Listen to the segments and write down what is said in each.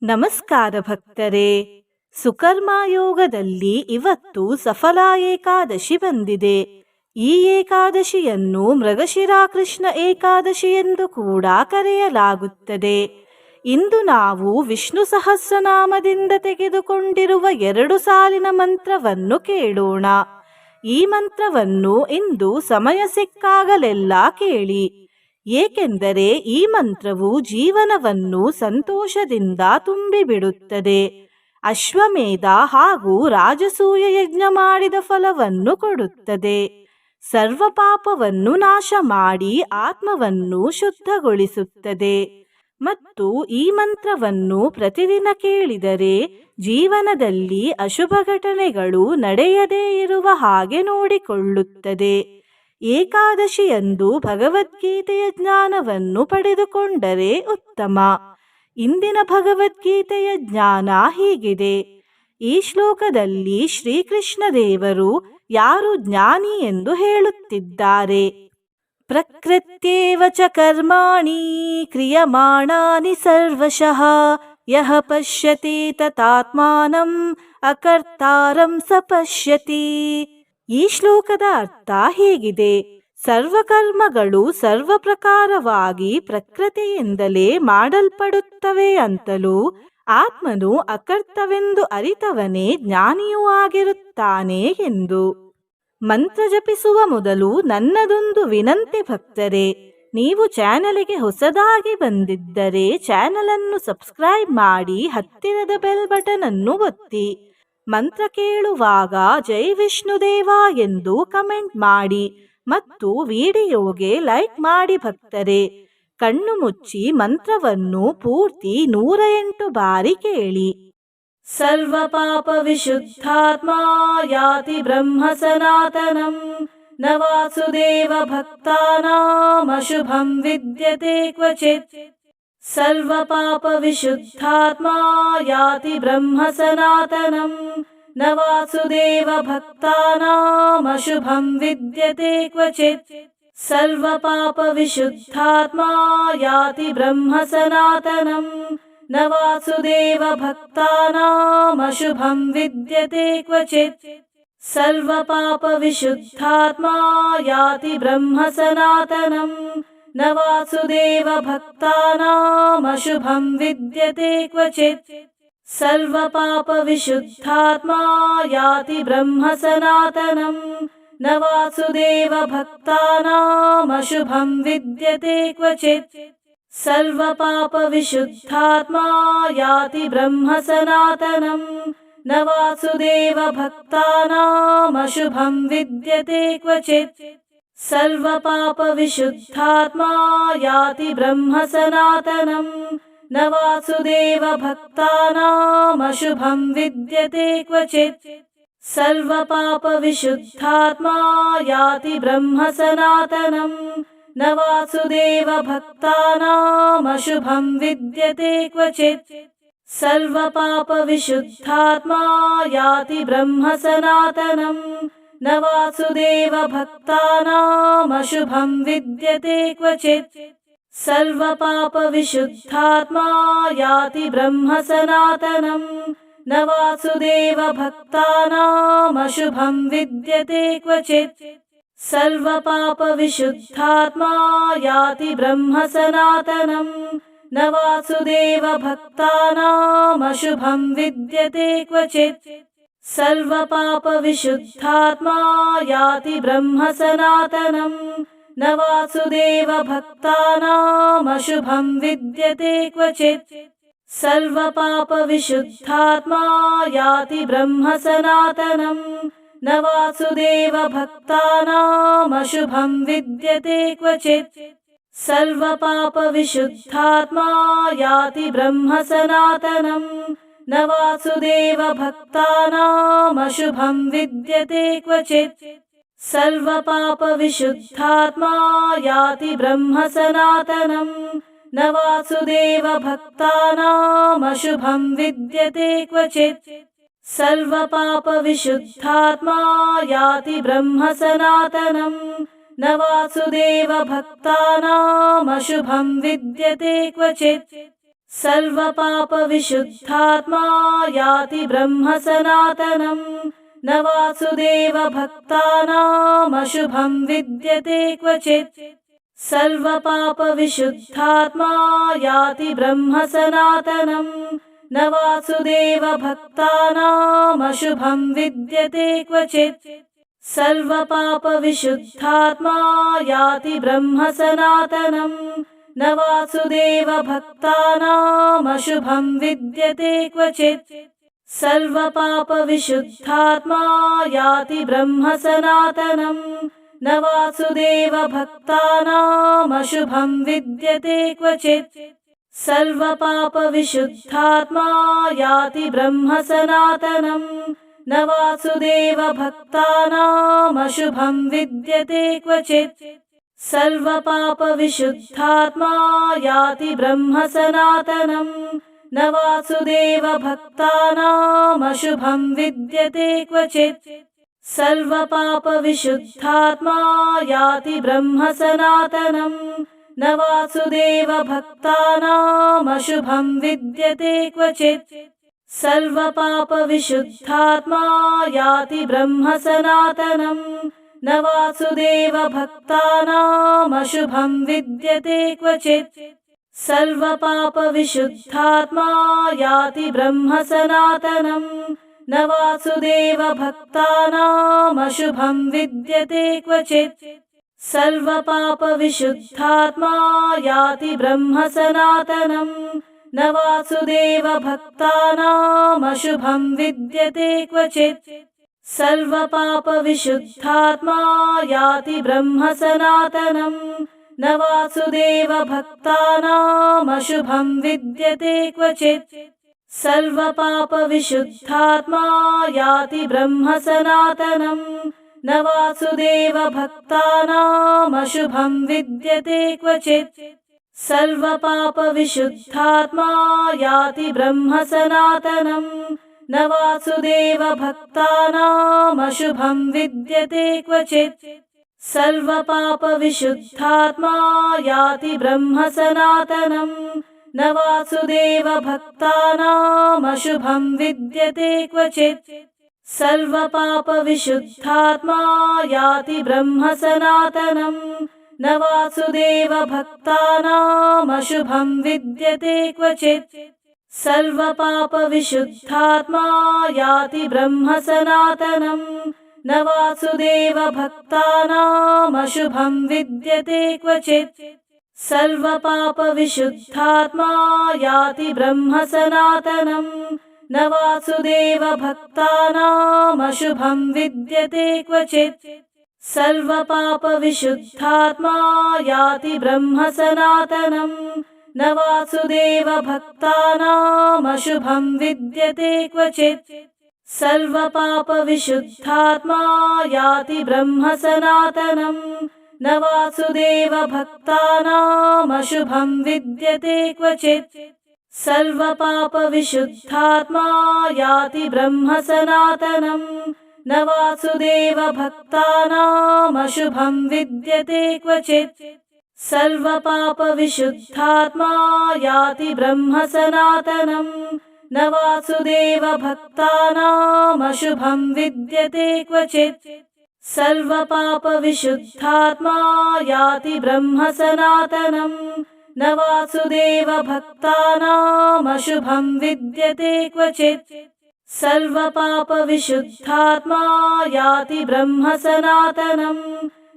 ನಮಸ್ಕಾರ ಭಕ್ತರೇ. ಸುಕರ್ಮಯೋಗದಲ್ಲಿ ಇವತ್ತು ಸಫಲ ಏಕಾದಶಿ ಬಂದಿದೆ. ಈ ಏಕಾದಶಿಯನ್ನು ಮೃಗಶಿರ ಕೃಷ್ಣ ಏಕಾದಶಿ ಎಂದು ಕೂಡ ಕರೆಯಲಾಗುತ್ತದೆ. ಇಂದು ನಾವು ವಿಷ್ಣು ಸಹಸ್ರನಾಮದಿಂದ ತೆಗೆದುಕೊಂಡಿರುವ 2 ಸಾಲಿನ ಮಂತ್ರವನ್ನು ಕೇಳೋಣ. ಈ ಮಂತ್ರವನ್ನು ಇಂದು ಸಮಯ ಸಿಕ್ಕಾಗಲೆಲ್ಲ ಕೇಳಿ. ಏಕೆಂದರೆ ಈ ಮಂತ್ರವು ಜೀವನವನ್ನು ಸಂತೋಷದಿಂದ ತುಂಬಿಬಿಡುತ್ತದೆ. ಅಶ್ವಮೇಧ ಹಾಗೂ ರಾಜಸೂಯ ಯಜ್ಞ ಮಾಡಿದ ಫಲವನ್ನು ಕೊಡುತ್ತದೆ. ಸರ್ವ ಪಾಪವನ್ನು ನಾಶ ಮಾಡಿ ಆತ್ಮವನ್ನು ಶುದ್ಧಗೊಳಿಸುತ್ತದೆ. ಮತ್ತು ಈ ಮಂತ್ರವನ್ನು ಪ್ರತಿದಿನ ಕೇಳಿದರೆ ಜೀವನದಲ್ಲಿ ಅಶುಭ ಘಟನೆಗಳು ನಡೆಯದೇ ಇರುವ ಹಾಗೆ ನೋಡಿಕೊಳ್ಳುತ್ತದೆ. ಏಕಾದಶಿಯಂದು ಭಗವದ್ಗೀತೆಯ ಜ್ಞಾನವನ್ನು ಪಡೆದುಕೊಂಡರೆ ಉತ್ತಮ. ಇಂದಿನ ಭಗವದ್ಗೀತೆಯ ಜ್ಞಾನ ಹೀಗಿದೆ. ಈ ಶ್ಲೋಕದಲ್ಲಿ ಶ್ರೀಕೃಷ್ಣ ದೇವರು ಯಾರು ಜ್ಞಾನಿ ಎಂದು ಹೇಳುತ್ತಿದ್ದಾರೆ. ಪ್ರಕೃತ್ಯೇವ ಚ ಕರ್ಮಾಣಿ ಕ್ರಿಯಮಾಣಾನಿ ಸರ್ವಶಃ ಯಃ ಪಶ್ಯತಿ ತತಾತ್ಮಾನಂ ಅಕರ್ತಾರಂ ಸ ಪಶ್ಯತಿ. ಈ ಶ್ಲೋಕದ ಅರ್ಥ ಹೀಗಿದೆ: ಸರ್ವಕರ್ಮಗಳು ಸರ್ವ ಪ್ರಕಾರವಾಗಿ ಪ್ರಕೃತಿಯಿಂದಲೇ ಮಾಡಲ್ಪಡುತ್ತವೆ ಅಂತಲೂ ಆತ್ಮನು ಅಕರ್ತವೆಂದು ಅರಿತವನೇ ಜ್ಞಾನಿಯೂ ಆಗಿರುತ್ತಾನೆ ಎಂದು. ಮಂತ್ರ ಜಪಿಸುವ ಮೊದಲು ನನ್ನದೊಂದು ವಿನಂತಿ ಭಕ್ತರೇ, ನೀವು ಚಾನಲಿಗೆ ಹೊಸದಾಗಿ ಬಂದಿದ್ದರೆ ಚಾನಲ್ ಅನ್ನು ಸಬ್ಸ್ಕ್ರೈಬ್ ಮಾಡಿ ಹತ್ತಿರದ ಬೆಲ್ ಬಟನ್ ಅನ್ನು ಒತ್ತಿ. ಮಂತ್ರ ಕೇಳುವಾಗ ಜೈ ವಿಷ್ಣುದೇವ ಎಂದು ಕಮೆಂಟ್ ಮಾಡಿ ಮತ್ತು ವಿಡಿಯೋಗೆ ಲೈಕ್ ಮಾಡಿ ಭಕ್ತರೇ. ಕಣ್ಣು ಮುಚ್ಚಿ ಮಂತ್ರವನ್ನು ಪೂರ್ತಿ 108 ಬಾರಿ ಕೇಳಿ. ಸರ್ವ ಪಾಪ ವಿಶುದ್ಧಾತ್ಮ ಯಾತಿ ಬ್ರಹ್ಮ ಸನಾತನಂ ನ ವಾಸುದೇವ ಭಕ್ತಾನಾಂ ಅಶುಭಂ ವಿದ್ಯತೆ ಕ್ವಚಿತ್. ಸರ್ವ ಪಾಪ ವಿಶುದ್ಧಾತ್ಮ ಯಾತಿ ಬ್ರಹ್ಮ ಸನಾತನಂ ನ ವಾಸುದೇವ ಭಕ್ತಾನಾಂ ಅಶುಭಂ ವಿದ್ಯತೆ ಕ್ವಚಿತ್. ಸರ್ವ ಪಾಪ ವಿಶುದ್ಧಾತ್ಮ ಯಾತಿ ಬ್ರಹ್ಮ ಸನಾತನಂ ನ ವಾಸುದೇವ ಭಕ್ತಾನಾಂ ಅಶುಭಂ ವಿದ್ಯತೆ ಕ್ವಚಿತ್. ಸರ್ವ ಪಾಪ ವಿಶುದ್ಧಾತ್ಮ ಯಾತಿ ಬ್ರಹ್ಮ ಸನಾತನಂ ನ ವಾಸುದೇವ ಭಕ್ತಾನಾಂ ಅಶುಭಂ ವಿದ್ಯತೆ ಕ್ವಚಿತ್. ಸರ್ವ ಪಾಪ ವಿಶುದ್ಧಾತ್ಮ ಯಾತಿ ಬ್ರಹ್ಮ ಸನಾತನಂ ನ ವಾಸುದೇವ ಭಕ್ತಾನಾಂ ಅಶುಭಂ ವಿದ್ಯತೆ ಕ್ವಚಿತ್. ಸರ್ವ ಪಾಪ ವಿಶುದ್ಧಾತ್ಮ ಯಾತಿ ಬ್ರಹ್ಮ ಸನಾತನಂ ನ ವಾಸುದೇವ ಭಕ್ತಾನಾಂ ಅಶುಭಂ ವಿದ್ಯತೆ ಕ್ವಚಿತ್. ಸರ್ವ ಪಾಪ ವಿಶುದ್ಧಾತ್ಮ ಯಾತಿ ಬ್ರಹ್ಮ ಸನಾತನಂ ನ ವಾಸುದೇವ ಭಕ್ತಾನಾಂ ಅಶುಭಂ ವಿದ್ಯತೆ ಕ್ವಚಿತ್. ಸರ್ವ ಪಾಪ ವಿಶುದ್ಧಾತ್ಮ ಯಾತಿ ಬ್ರಹ್ಮ ಸನಾತನಂ ನ ವಾಸುದೇವ ಭಕ್ತಾನಾಂ ಅಶುಭಂ ವಿದ್ಯತೆ ಕ್ವಚಿತ್. ಸರ್ವ ಪಾಪ ವಿಶುದ್ಧಾತ್ಮ ಯಾತಿ ಬ್ರಹ್ಮ ಸನಾತನಂ ನ ವಾಸುದೇವ ಭಕ್ತಾನಾಂ ಅಶುಭಂ ವಿದ್ಯತೆ ಕ್ವಚಿತ್. ಸರ್ವ ಪಾಪ ವಿಶುದ್ಧಾತ್ಮ ಯಾತಿ ಬ್ರಹ್ಮ ಸನಾತನಂ ನ ವಾಸುದೇವ ಭಕ್ತಾನಾಂ ಅಶುಭಂ ವಿದ್ಯತೆ ಕ್ವಚಿತ್. ಸರ್ವ ಪಾಪ ವಿಶುದ್ಧಾತ್ಮ ಯಾತಿ ಬ್ರಹ್ಮ ಸನಾತನಂ ನ ವಾಸುದೇವ ಭಕ್ತಾನಾಂ ಅಶುಭಂ ವಿದ್ಯತೆ ಕ್ವಚಿತ್. ಸರ್ವ ಪಾಪ ವಿಶುದ್ಧಾತ್ಮ ಯಾತಿ ಬ್ರಹ್ಮ ಸನಾತನಂ ನ ವಾಸುದೇವ ಭಕ್ತಾನಾಂ ಅಶುಭಂ ವಿದ್ಯತೆ ಕ್ವಚಿತ್. ಸರ್ವ ಪಾಪ ವಿಶುದ್ಧಾತ್ಮ ಯಾತಿ ಬ್ರಹ್ಮ ಸನಾತನಂ ನ ವಾಸುದೇವ ಭಕ್ತಾನಾಂ ಅಶುಭಂ ವಿದ್ಯತೆ ಕ್ವಚಿತ್. ಸರ್ವ ಪಾಪ ವಿಶುದ್ಧಾತ್ಮ ಯಾತಿ ಬ್ರಹ್ಮ ಸನಾತನಂ ನ ವಾಸುದೇವ ಭಕ್ತಾನಾಂ ಅಶುಭಂ ವಿದ್ಯತೆ ಕ್ವಚಿತ್. ಸರ್ವ ಪಾಪ ವಿಶುದ್ಧಾತ್ಮ ಯಾತಿ ಬ್ರಹ್ಮ ಸನಾತನಂ ನ ವಾಸುದೇವ ಭಕ್ತಾನಾಂ ಅಶುಭಂ ವಿದ್ಯತೆ ಕ್ವಚಿತ್. ಸರ್ವ ಪಾಪ ವಿಶುದ್ಧಾತ್ಮ ಯಾತಿ ಬ್ರಹ್ಮ ಸನಾತನಂ ನ ವಾಸುದೇವ ಭಕ್ತಾನಾಂ ಅಶುಭಂ ವಿದ್ಯತೆ ಕ್ವಚಿತ್. सर्वपापविशुद्धात्मा याति ब्रह्म सनातनम् न वासुदेवभक्तानामशुभं विद्यते क्वचित् सर्वपापविशुद्धात्मा याति ब्रह्म सनातनम् न वासुदेवभक्तानामशुभं विद्यते क्वचित् सर्वपापविशुद्धात्मा याति ब्रह्म सनातनम् न वासुदेवभक्तानामशुभं विद्यते क्वचित् सर्वपापविशुद्धात्मा याति ब्रह्म सनातनम् न वासुदेवभक्तानामशुभं विद्यते क्वचित् सर्वपापविशुद्धात्मा याति ब्रह्म सनातनम् न वासुदेवभक्तानामशुभं विद्यते क्वचित् सर्वपापविशुद्धात्मा याति ब्रह्म सनातनम् न वासुदेवभक्तानामशुभं विद्यते क्वचित् सर्वपापविशुद्धात्मा याति ब्रह्म सनातनम् न वासुदेवभक्तानामशुभं विद्यते क्वचित् सर्वपापविशुद्धात्मा याति ब्रह्म सनातनम् न वासुदेवभक्तानामशुभं विद्यते क्वचित् सर्वपापविशुद्धात्मा याति ब्रह्म सनातनम् न वासुदेवभक्तानामशुभं विद्यते क्वचित् सर्वपापविशुद्धात्मा याति ब्रह्म सनातनम् न वासुदेवभक्तानामशुभं विद्यते क्वचित् सर्वपापविशुद्धात्मा याति ब्रह्म सनातनम् न वासुदेवभक्तानामशुभं विद्यते क्वचित् सर्वपापविशुद्धात्मा याति ब्रह्म सनातनम् न वासुदेवभक्तानामशुभं विद्यते क्वचित् सर्वपापविशुद्धात्मा याति ब्रह्म सनातनम् न वासुदेवभक्तानामशुभं विद्यते क्वचित् सर्वपापविशुद्धात्मा याति ब्रह्म सनातनम् न वासुदेवभक्तानामशुभं विद्यते क्वचित् सर्वपापविशुद्धात्मा याति ब्रह्म सनातनम् न वासुदेवभक्तानामशुभं विद्यते क्वचित् सर्वपापविशुद्धात्मा याति ब्रह्म सनातनम् न वासुदेवभक्तानामशुभं विद्यते क्वचित् सर्वपापविशुद्धात्मा याति ब्रह्म सनातनम् न वासुदेवभक्तानामशुभं विद्यते क्वचित् सर्वपापविशुद्धात्मा याति ब्रह्म सनातनम् न वासुदेवभक्तानामशुभं विद्यते क्वचित् सर्वपापविशुद्धात्मा याति ब्रह्म सनातनम् न वासुदेवभक्तानामशुभं विद्यते क्वचित् सर्वपापविशुद्धात्मा याति ब्रह्म सनातनम् न वासुदेवभक्तानामशुभं विद्यते क्वचित् सर्वपापविशुद्धात्मा याति ब्रह्म सनातनम् न वासुदेवभक्तानामशुभं विद्यते क्वचित् सर्वपापविशुद्धात्मा याति ब्रह्म सनातनम् न वासुदेवभक्तानामशुभं विद्यते क्वचित् सर्वपापविशुद्धात्मा याति ब्रह्म सनातनम्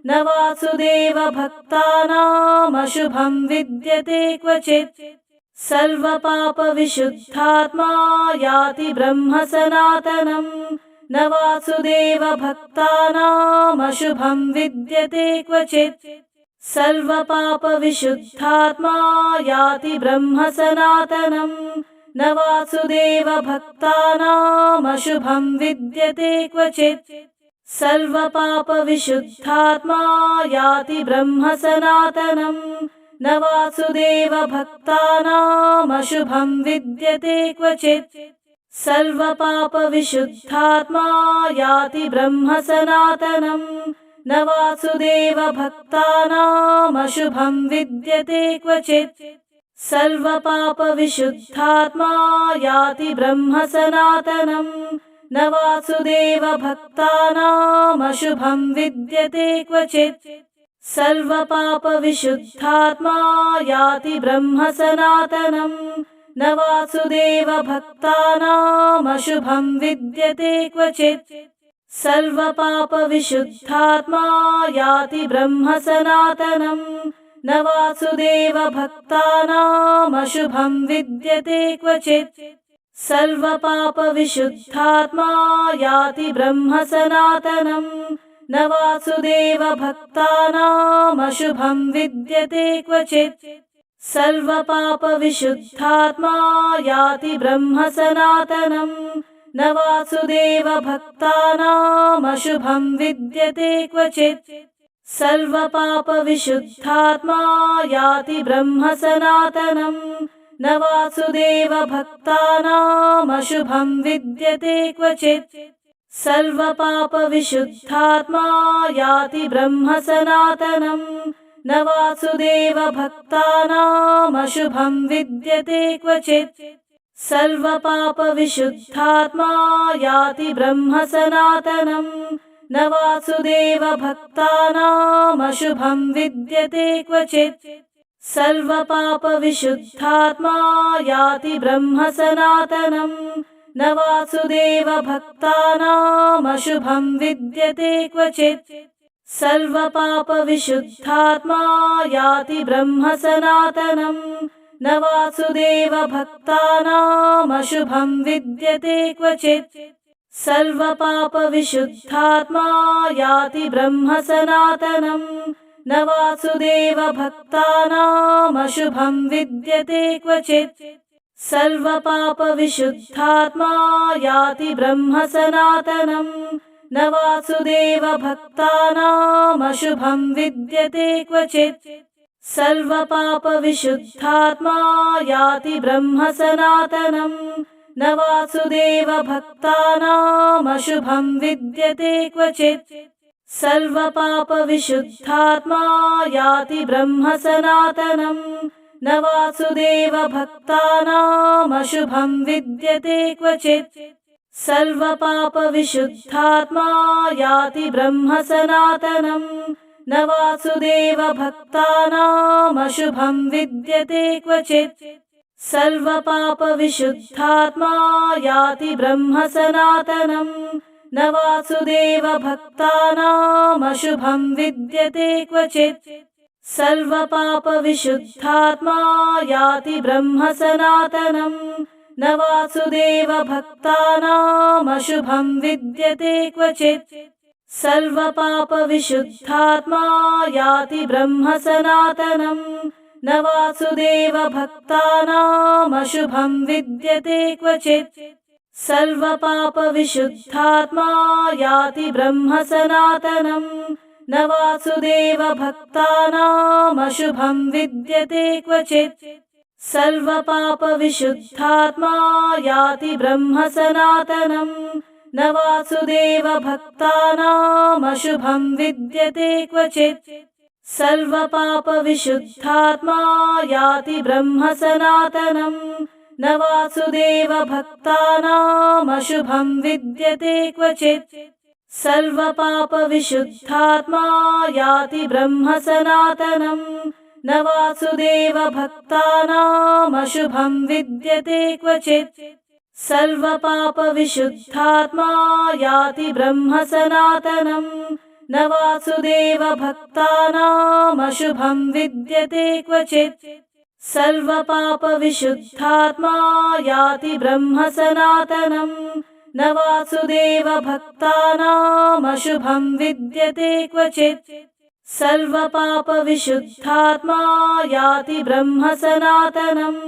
न वासुदेवभक्तानामशुभं विद्यते क्वचित् सर्वपापविशुद्धात्मा याति ब्रह्म सनातनम् न वासुदेवभक्तानामशुभं विद्यते क्वचित् सर्वपापविशुद्धात्मा याति ब्रह्म सनातनम् न वासुदेवभक्तानामशुभं विद्यते क्वचित् सर्वपापविशुद्धात्मा याति ब्रह्म सनातनम् न वासुदेवभक्तानामशुभं विद्यते क्वचित् सर्वपापविशुद्धात्मा याति ब्रह्म सनातनम् न वासुदेवभक्तानामशुभं विद्यते क्वचित् सर्वपापविशुद्धात्मा याति ब्रह्म सनातनम् न वासुदेवभक्तानामशुभं विद्यते क्वचित् सर्वपापविशुद्धात्मा याति ब्रह्म सनातनम् न वासुदेवभक्तानामशुभं विद्यते क्वचित् सर्वपापविशुद्धात्मा याति ब्रह्म सनातनम् न वासुदेवभक्तानामशुभं विद्यते क्वचित् सर्वपापविशुद्धात्मा याति ब्रह्म सनातनम् न वासुदेवभक्तानामशुभं विद्यते क्वचित् सर्वपापविशुद्धात्मा याति ब्रह्म सनातनम् न वासुदेवभक्तानामशुभं विद्यते क्वचित् सर्वपापविशुद्धात्मा याति ब्रह्म सनातनम् न वासुदेवभक्तानामशुभं विद्यते क्वचित् सर्वपापविशुद्धात्मा याति ब्रह्म सनातनम् न वासुदेवभक्तानामशुभं विद्यते क्वचित् सर्वपापविशुद्धात्मा याति ब्रह्म सनातनम् न वासुदेवभक्तानामशुभं विद्यते क्वचित् सर्वपापविशुद्धात्मा याति ब्रह्म सनातनम् न वासुदेवभक्तानामशुभं विद्यते क्वचित् सर्वपापविशुद्धात्मा याति ब्रह्म सनातनम् न वासुदेवभक्तानामशुभं विद्यते क्वचित् सर्वपापविशुद्धात्मा याति ब्रह्म सनातनम् न वासुदेवभक्तानामशुभं विद्यते क्वचित् सर्वपापविशुद्धात्मा याति ब्रह्म सनातनम् न वासुदेवभक्तानामशुभं विद्यते क्वचित् सर्वपापविशुद्धात्मा याति ब्रह्म सनातनम् न वासुदेवभक्तानामशुभं विद्यते क्वचित् सर्वपापविशुद्धात्मा याति ब्रह्म सनातनम् न वासुदेवभक्तानामशुभं विद्यते क्वचित् सर्वपापविशुद्धात्मा याति ब्रह्म सनातनम् न वासुदेवभक्तानामशुभं विद्यते क्वचित् सर्वपापविशुद्धात्मा याति ब्रह्म सनातनम् न वासुदेवभक्तानामशुभं विद्यते क्वचित् सर्वपापविशुद्धात्मा याति ब्रह्म सनातनम् न वासुदेवभक्तानामशुभं विद्यते क्वचित् सर्वपापविशुद्धात्मा याति ब्रह्म सनातनम् न वासुदेवभक्तानामशुभं विद्यते क्वचित् सर्वपापविशुद्धात्मा याति ब्रह्म सनातनम् न वासुदेवभक्तानामशुभं विद्यते क्वचित् सर्वपापविशुद्धात्मा याति ब्रह्म सनातनम् न वासुदेवभक्तानामशुभं विद्यते क्वचित् सर्वपापविशुद्धात्मा याति ब्रह्म सनातनम् न वासुदेवभक्तानामशुभं विद्यते क्वचित् सर्वपापविशुद्धात्मा याति ब्रह्म सनातनम् न वासुदेवभक्तानामशुभं विद्यते क्वचित् सर्वपापविशुद्धात्मा याति ब्रह्म सनातनम् न वासुदेवभक्तानामशुभं विद्यते क्वचित् सर्वपापविशुद्धात्मा याति ब्रह्म सनातनम् न वासुदेवभक्तानामशुभं विद्यते क्वचित् सर्वपापविशुद्धात्मा याति ब्रह्म सनातनम्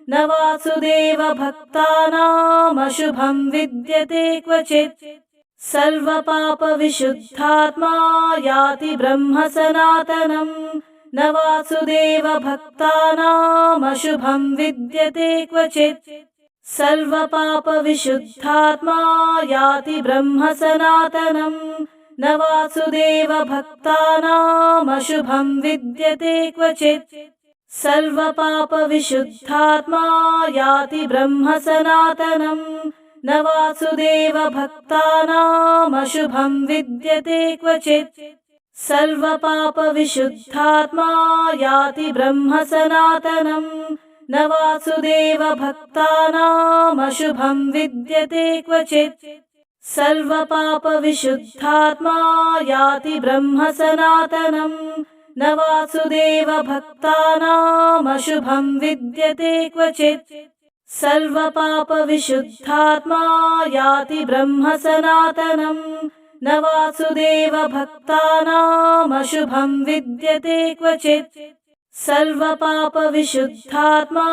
न वासुदेवभक्तानामशुभं विद्यते क्वचित् सर्वपापविशुद्धात्मा याति ब्रह्म सनातनम् न वासुदेवभक्तानामशुभं विद्यते क्वचित् सर्वपापविशुद्धात्मा याति ब्रह्म सनातनम् न वासुदेवभक्तानामशुभं विद्यते क्वचित् सर्वपापविशुद्धात्मा याति ब्रह्म सनातनम् न वासुदेवभक्तानामशुभं विद्यते क्वचित् सर्वपापविशुद्धात्मा याति ब्रह्म सनातनम् न वासुदेवभक्तानामशुभं विद्यते क्वचित् सर्वपापविशुद्धात्मा याति ब्रह्म सनातनम् न वासुदेवभक्तानामशुभं विद्यते क्वचित् सर्वपापविशुद्धात्मा याति ब्रह्म सनातनम् न वासुदेवभक्तानामशुभं विद्यते क्वचित् सर्वपापविशुद्धात्मा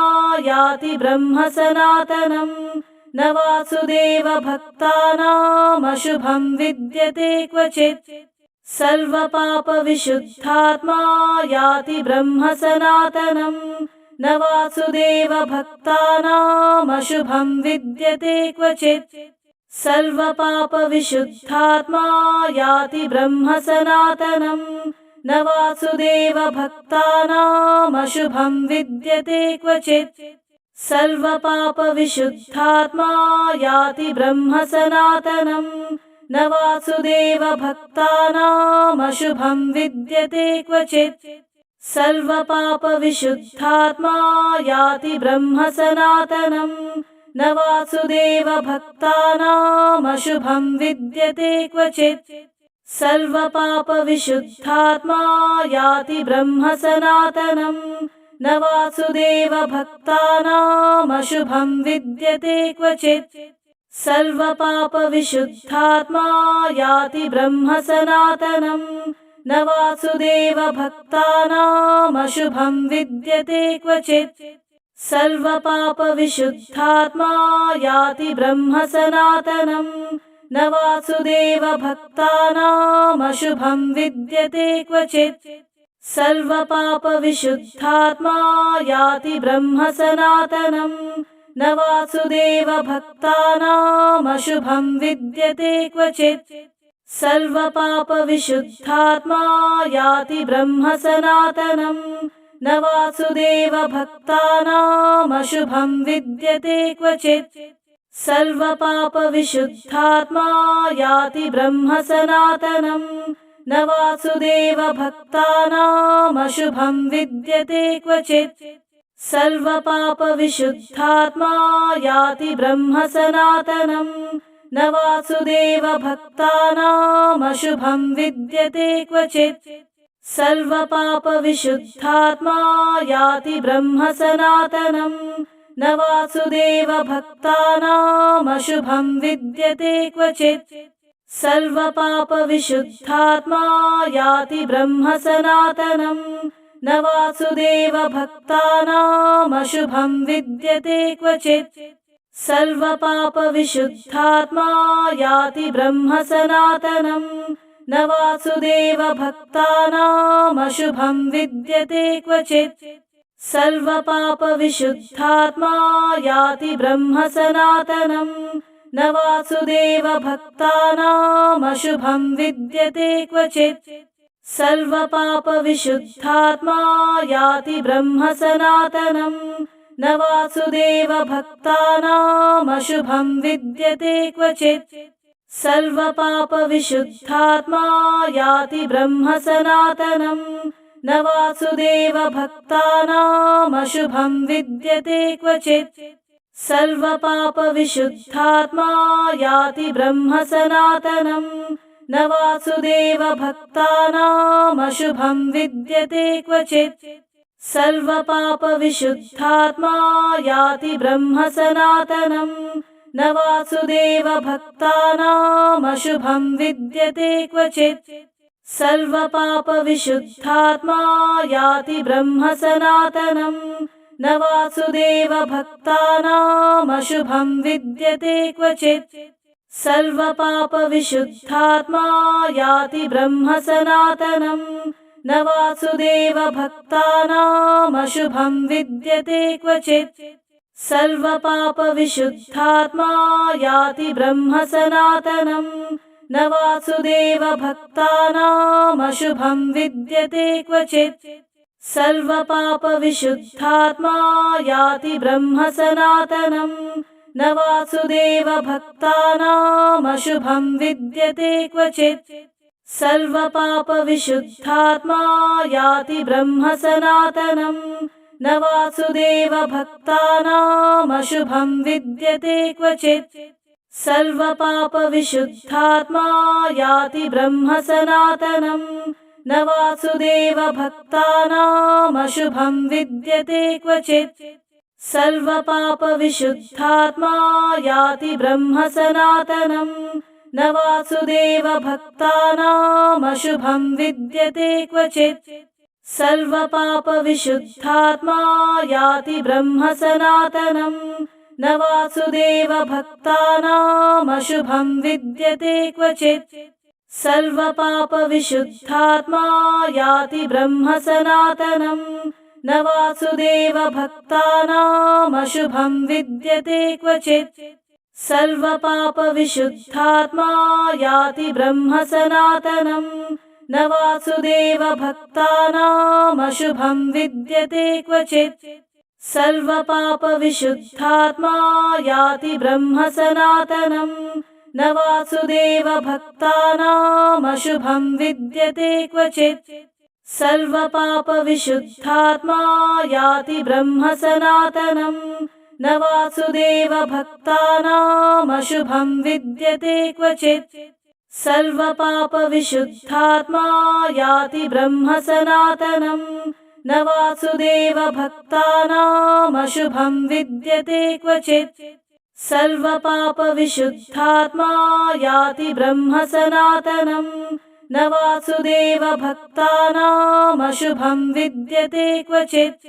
याति ब्रह्म सनातनम् न वासुदेवभक्तानामशुभं विद्यते क्वचित् सर्वपापविशुद्धात्मा याति ब्रह्म सनातनम् न वासुदेवभक्तानामशुभं विद्यते क्वचित् सर्वपापविशुद्धात्मा याति ब्रह्म सनातनम् न वासुदेवभक्तानामशुभं विद्यते क्वचित् सर्वपापविशुद्धात्मा याति ब्रह्म सनातनम् न वासुदेवभक्तानामशुभं विद्यते क्वचित् सर्वपापविशुद्धात्मा याति ब्रह्म सनातनम् न वासुदेवभक्तानामशुभं विद्यते क्वचित् सर्वपापविशुद्धात्मा याति ब्रह्म सनातनम् न वासुदेवभक्तानामशुभं विद्यते क्वचित् सर्वपापविशुद्धात्मा याति ब्रह्म सनातनम् न वासुदेवभक्तानामशुभं विद्यते क्वचित् सर्वपापविशुद्धात्मा याति ब्रह्म सनातनम् न वासुदेवभक्तानामशुभं विद्यते क्वचित् सर्वपापविशुद्धात्मा याति ब्रह्म सनातनम् न वासुदेवभक्तानामशुभं विद्यते क्वचित् सर्वपापविशुद्धात्मा याति ब्रह्म सनातनम् न वासुदेवभक्तानामशुभं विद्यते क्वचित् सर्वपापविशुद्धात्मा याति ब्रह्म सनातनम् न वासुदेवभक्तानामशुभं विद्यते क्वचित् सर्वपापविशुद्धात्मा याति ब्रह्म सनातनम् न वासुदेवभक्तानामशुभं विद्यते क्वचित् सर्वपापविशुद्धात्मा याति ब्रह्म सनातनम् न वासुदेवभक्तानामशुभं विद्यते क्वचित् सर्वपापविशुद्धात्मा याति ब्रह्म सनातनम् न वासुदेवभक्तानामशुभं विद्यते क्वचित् सर्वपापविशुद्धात्मा याति ब्रह्म सनातनम् न वासुदेवभक्तानामशुभं विद्यते क्वचित् सर्वपापविशुद्धात्मा याति ब्रह्म सनातनम् न वासुदेवभक्तानामशुभं विद्यते क्वचित् सर्वपापविशुद्धात्मा याति ब्रह्म सनातनम् न वासुदेवभक्तानामशुभं विद्यते क्वचित् सर्वपापविशुद्धात्मा याति ब्रह्म सनातनम् न वासुदेवभक्तानामशुभं विद्यते क्वचित् सर्वपापविशुद्धात्मा याति ब्रह्म सनातनम् न वासुदेवभक्तानामशुभं विद्यते क्वचित् सर्वपापविशुद्धात्मा याति ब्रह्म सनातनम् न वासुदेवभक्तानामशुभं विद्यते क्वचित् सर्वपापविशुद्धात्मा याति ब्रह्म सनातनम् न वासुदेवभक्तानामशुभं विद्यते क्वचित् सर्वपापविशुद्धात्मा याति ब्रह्म सनातनम् न वासुदेवभक्तानामशुभं विद्यते क्वचित् सर्वपापविशुद्धात्मा याति ब्रह्म सनातनम् न वासुदेवभक्तानामशुभं विद्यते क्वचित् सर्वपापविशुद्धात्मा याति ब्रह्म सनातनम् न वासुदेवभक्तानामशुभं विद्यते क्वचित् सर्वपापविशुद्धात्मा याति ब्रह्म सनातनम् न वासुदेवभक्तानामशुभं विद्यते क्वचित् सर्वपापविशुद्धात्मा याति ब्रह्म सनातनम् न वासुदेवभक्तानामशुभं विद्यते क्वचित् सर्वपापविशुद्धात्मा याति ब्रह्म सनातनम् न वासुदेवभक्तानामशुभं विद्यते क्वचित् सर्वपापविशुद्धात्मा याति ब्रह्म सनातनम् न वासुदेवभक्तानामशुभं विद्यते क्वचित् सर्वपापविशुद्धात्मा याति ब्रह्म सनातनम् न वासुदेवभक्तानामशुभं विद्यते क्वचित् सर्वपापविशुद्धात्मा याति ब्रह्म सनातनम् न वासुदेवभक्तानामशुभं विद्यते क्वचित् सर्वपापविशुद्धात्मा याति ब्रह्म सनातनम् न वासुदेवभक्तानामशुभं विद्यते क्वचित् सर्वपापविशुद्धात्मा याति ब्रह्म सनातनम् न वासुदेवभक्तानामशुभं विद्यते क्वचित् सर्वपापविशुद्धात्मा याति ब्रह्म सनातनम् न वासुदेवभक्तानामशुभं विद्यते क्वचित् सर्वपापविशुद्धात्मा याति ब्रह्म सनातनम् न वासुदेवभक्तानामशुभं विद्यते क्वचित्